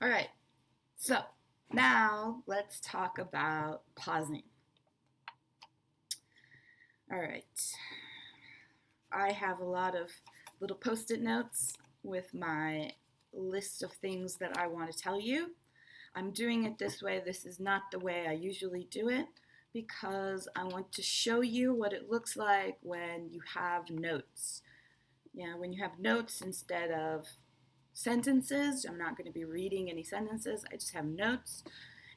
All right, so now let's talk about pausing. All right, I have a lot of little post-it notes with my list of things that I want to tell you. I'm doing it this way. This is not the way I usually do it because I want to show you what it looks like when you have notes. Yeah, when you have notes instead of sentences. I'm not going to be reading any sentences. I just have notes.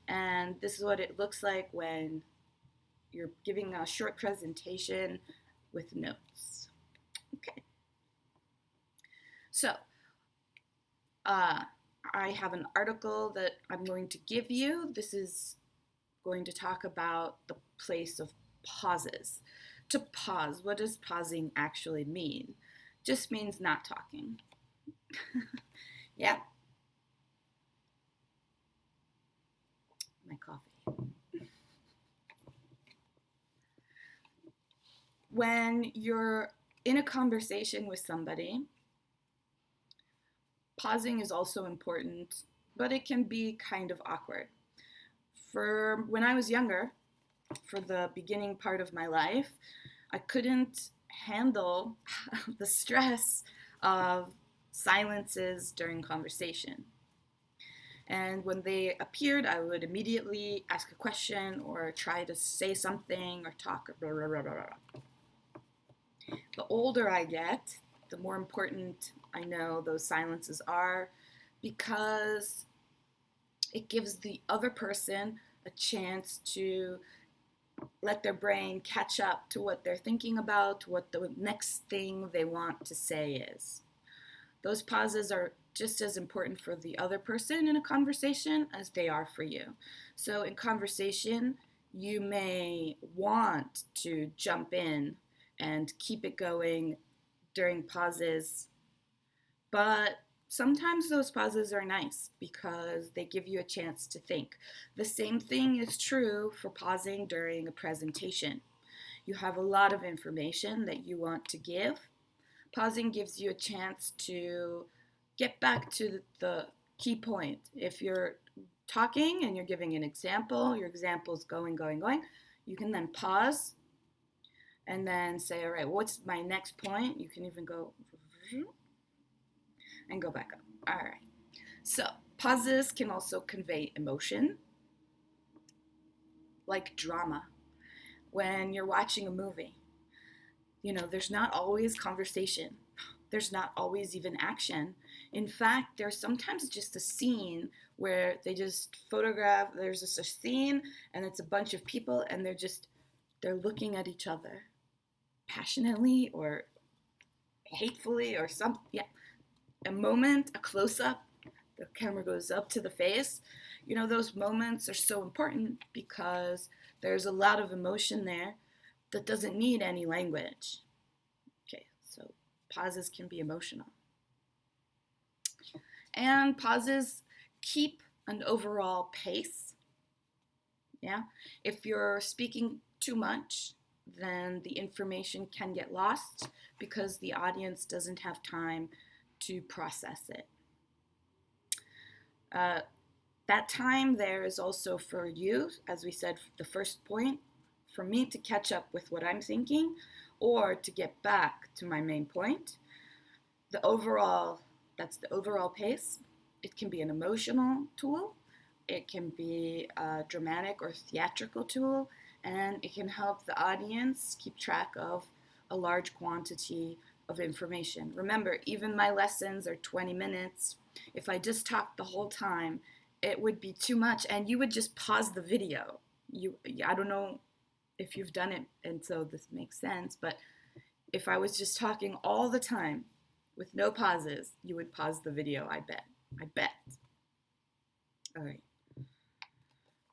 And this is what it looks like when you're giving a short presentation with notes. Okay. So, I have an article that I'm going to give you. This is going to talk about the place of pauses. To pause, what does pausing actually mean? Just means not talking. Yeah. My coffee. When you're in a conversation with somebody, pausing is also important, but it can be kind of awkward. For when I was younger, for the beginning part of my life, I couldn't handle the stress of silences during conversation. And when they appeared, I would immediately ask a question or try to say something or talk. Blah, blah, blah, blah, blah. The older I get, the more important I know those silences are because it gives the other person a chance to let their brain catch up to what they're thinking about, what the next thing they want to say is. Those pauses are just as important for the other person in a conversation as they are for you. So in conversation, you may want to jump in and keep it going during pauses, but sometimes those pauses are nice because they give you a chance to think. The same thing is true for pausing during a presentation. You have a lot of information that you want to give. Pausing gives you a chance to get back to the key point. If you're talking and you're giving an example, your example's going, you can then pause and then say, all right, what's my next point? You can even go and go back up. All right. So pauses can also convey emotion, like drama. When you're watching a movie, there's not always conversation. There's not always even action. In fact, there's sometimes just a scene where they just photograph, there's just a scene and it's a bunch of people and they're looking at each other passionately or hatefully or something. Yeah. A moment, a close up, the camera goes up to the face. Those moments are so important because there's a lot of emotion there that doesn't need any language. Okay, so pauses can be emotional. And pauses keep an overall pace. Yeah, if you're speaking too much, then the information can get lost because the audience doesn't have time to process it. That time there is also for you, as we said, the first point, for me to catch up with what I'm thinking or to get back to my main point. That's the overall pace. It can be an emotional tool, it can be a dramatic or theatrical tool, and it can help the audience keep track of a large quantity of information. Remember, even my lessons are 20 minutes. If I just talked the whole time, it would be too much and you would just pause the video. I don't know if you've done it and so this makes sense, but if I was just talking all the time with no pauses, you would pause the video, I bet. All right.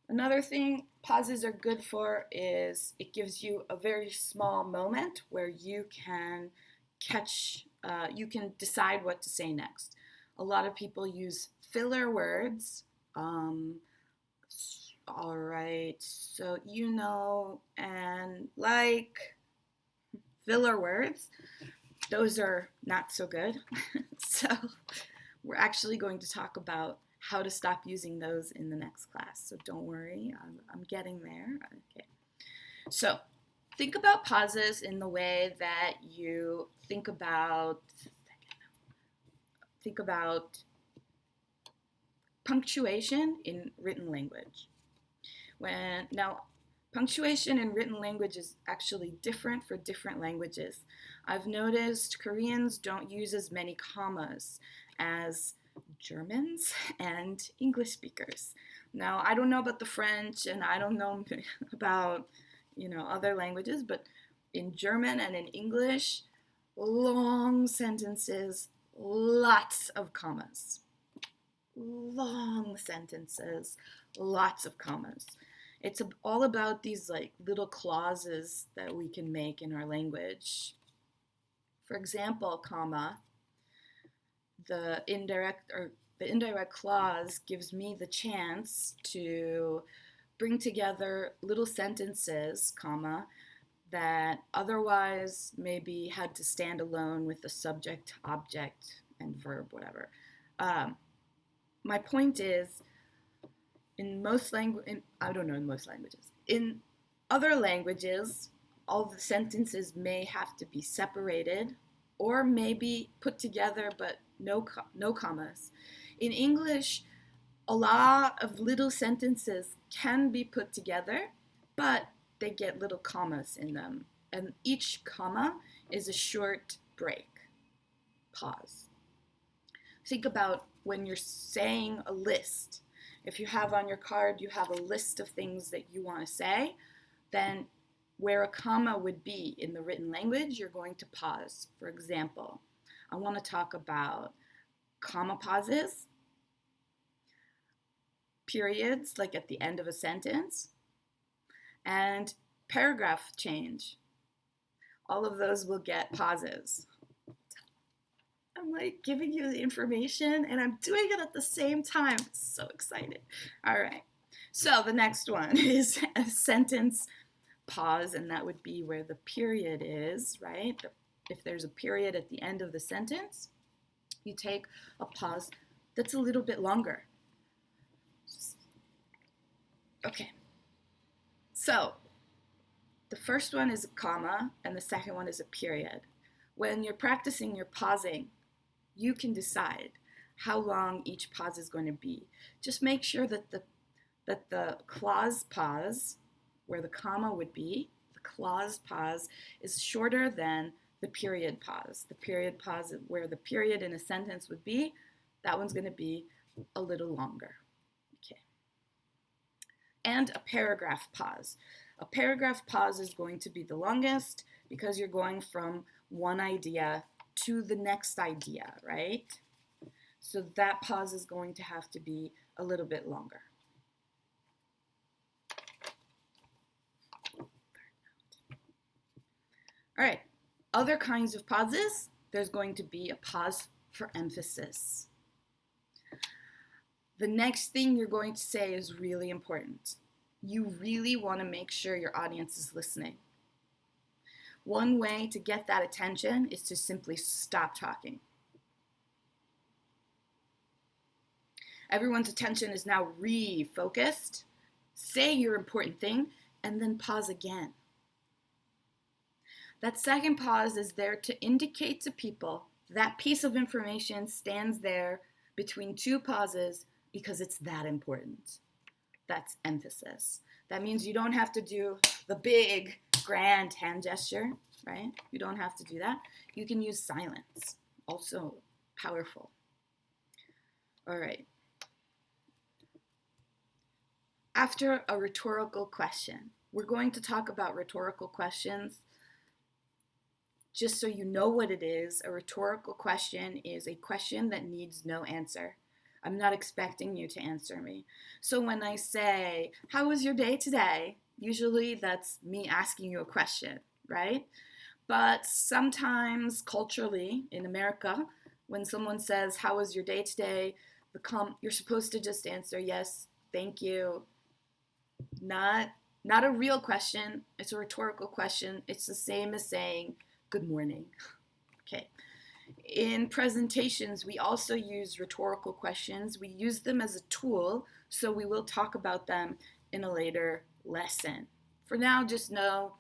Another thing pauses are good for is it gives you a very small moment where you can you can decide what to say next. A lot of people use filler words. All right, so and like filler words, those are not so good. So we're actually going to talk about how to stop using those in the next class. So don't worry, I'm getting there. Okay. So think about pauses in the way that you think about punctuation in written language. Now, punctuation in written language is actually different for different languages. I've noticed Koreans don't use as many commas as Germans and English speakers. Now, I don't know about the French and I don't know about, other languages, but in German and in English, long sentences, lots of commas. Long sentences, lots of commas. It's all about these like little clauses that we can make in our language. For example, comma, the indirect clause gives me the chance to bring together little sentences, comma, that otherwise maybe had to stand alone with the subject, object, and verb, whatever. My point is, in other languages, all the sentences may have to be separated or maybe put together, but no commas. In English, a lot of little sentences can be put together, but they get little commas in them. And each comma is a short break, pause. Think about when you're saying a list. If you have on your card, you have a list of things that you want to say, then where a comma would be in the written language, you're going to pause. For example, I want to talk about comma pauses, periods, like at the end of a sentence, and paragraph change. All of those will get pauses. I'm like giving you the information and I'm doing it at the same time. So excited. All right. So the next one is a sentence pause, and that would be where the period is, right? If there's a period at the end of the sentence, you take a pause that's a little bit longer. Okay. So the first one is a comma and the second one is a period. When you're practicing your pausing, you can decide how long each pause is going to be. Just make sure that the clause pause, where the comma would be, the clause pause is shorter than the period pause. The period pause, where the period in a sentence would be, that one's going to be a little longer. Okay. And a paragraph pause. A paragraph pause is going to be the longest because you're going from one idea to the next idea, right? So that pause is going to have to be a little bit longer. All right, other kinds of pauses, there's going to be a pause for emphasis. The next thing you're going to say is really important. You really want to make sure your audience is listening. One way to get that attention is to simply stop talking. Everyone's attention is now refocused. Say your important thing and then pause again. That second pause is there to indicate to people that piece of information stands there between two pauses because it's that important. That's emphasis. That means you don't have to do the big, grand hand gesture, right? You don't have to do that. You can use silence, also powerful. All right. After a rhetorical question, we're going to talk about rhetorical questions. Just so you know what it is, a rhetorical question is a question that needs no answer. I'm not expecting you to answer me. So when I say, how was your day today? Usually that's me asking you a question, right? But sometimes culturally in America, when someone says, how was your day today? You're supposed to just answer, yes, thank you. Not a real question. It's a rhetorical question. It's the same as saying, good morning. Okay. In presentations, we also use rhetorical questions. We use them as a tool, so we will talk about them in a later lesson. For now, just know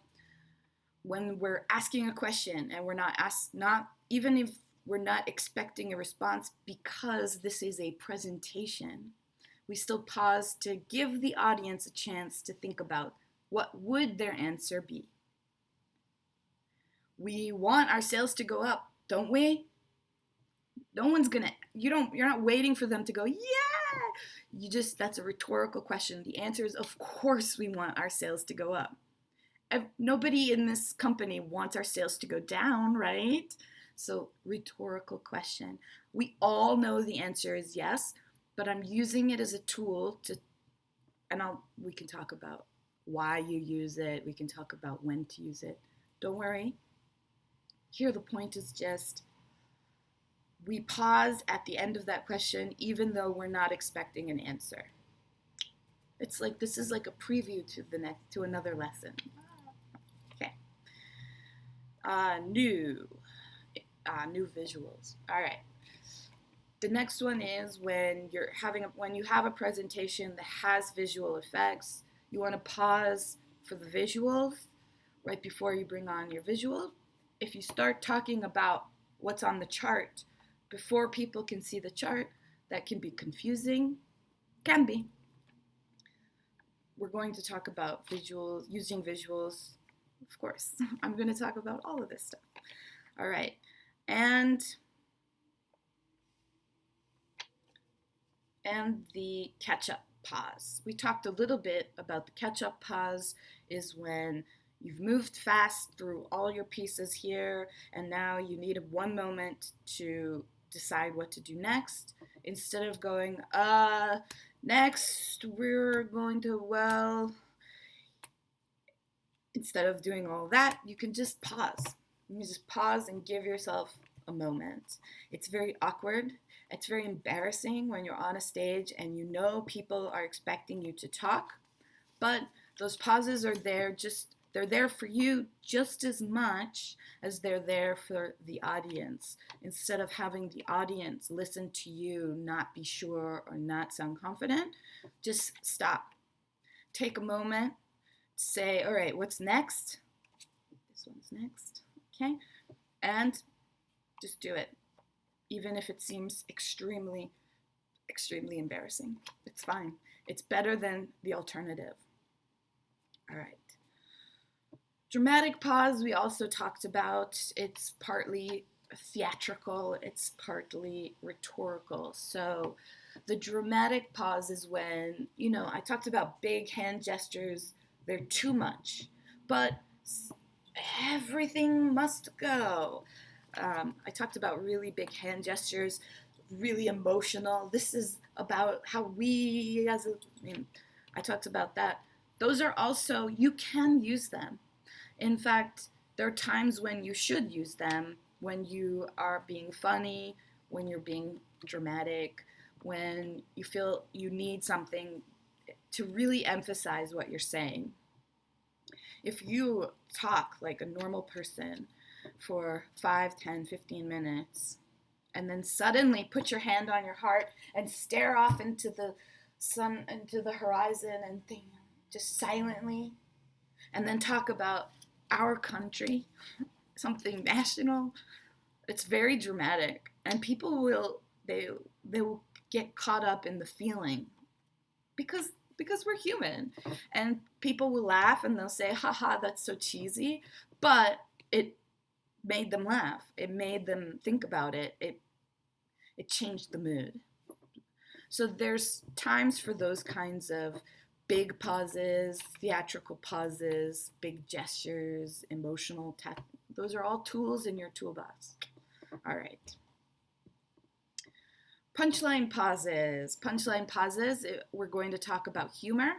when we're asking a question and we're not even if we're not expecting a response, because this is a presentation, we still pause to give the audience a chance to think about what would their answer be. We want our sales to go up, don't we? No one's gonna, you're not waiting for them to go, yeah! That's a rhetorical question. The answer is, of course we want our sales to go up. Nobody in this company wants our sales to go down, right? So, rhetorical question. We all know the answer is yes, but I'm using it as a tool we can talk about why you use it. We can talk about when to use it. Don't worry. Here the point is just, we pause at the end of that question even though we're not expecting an answer. It's like this is like a preview to another lesson. Okay. New visuals. All right. The next one is when you have a presentation that has visual effects, you want to pause for the visuals right before you bring on your visual. If you start talking about what's on the chart before people can see the chart, that can be confusing. Can be. We're going to talk about visuals, using visuals, of course. I'm going to talk about all of this stuff. All right. And the ketchup pause. We talked a little bit about the ketchup pause is when you've moved fast through all your pieces here, and now you need one moment to decide what to do next. Instead of going, next we're going to, instead of doing all that, you can just pause. You can just pause and give yourself a moment. It's very awkward. It's very embarrassing when you're on a stage and you know people are expecting you to talk, but those pauses are there they're there for you just as much as they're there for the audience. Instead of having the audience listen to you, not be sure or not sound confident, just stop. Take a moment, say, all right, what's next? This one's next, okay? And just do it. Even if it seems extremely, extremely embarrassing. It's fine. It's better than the alternative. All right. Dramatic pause, we also talked about. It's partly theatrical, it's partly rhetorical. So the dramatic pause is when, I talked about big hand gestures, they're too much, but everything must go. I talked about really big hand gestures, really emotional. This is about how I talked about that. Those are also, you can use them. In fact, there are times when you should use them, when you are being funny, when you're being dramatic, when you feel you need something to really emphasize what you're saying. If you talk like a normal person for 5, 10, 15 minutes, and then suddenly put your hand on your heart and stare off into the sun, into the horizon, and think just silently, and then talk about our country, something national, it's very dramatic, and people will get caught up in the feeling because we're human, and people will laugh and they'll say, haha, that's so cheesy, but it made them laugh, it made them think about it, it changed the mood. So there's times for those kinds of big pauses, theatrical pauses, big gestures, emotional those are all tools in your toolbox. All right. Punchline pauses. We're going to talk about humor.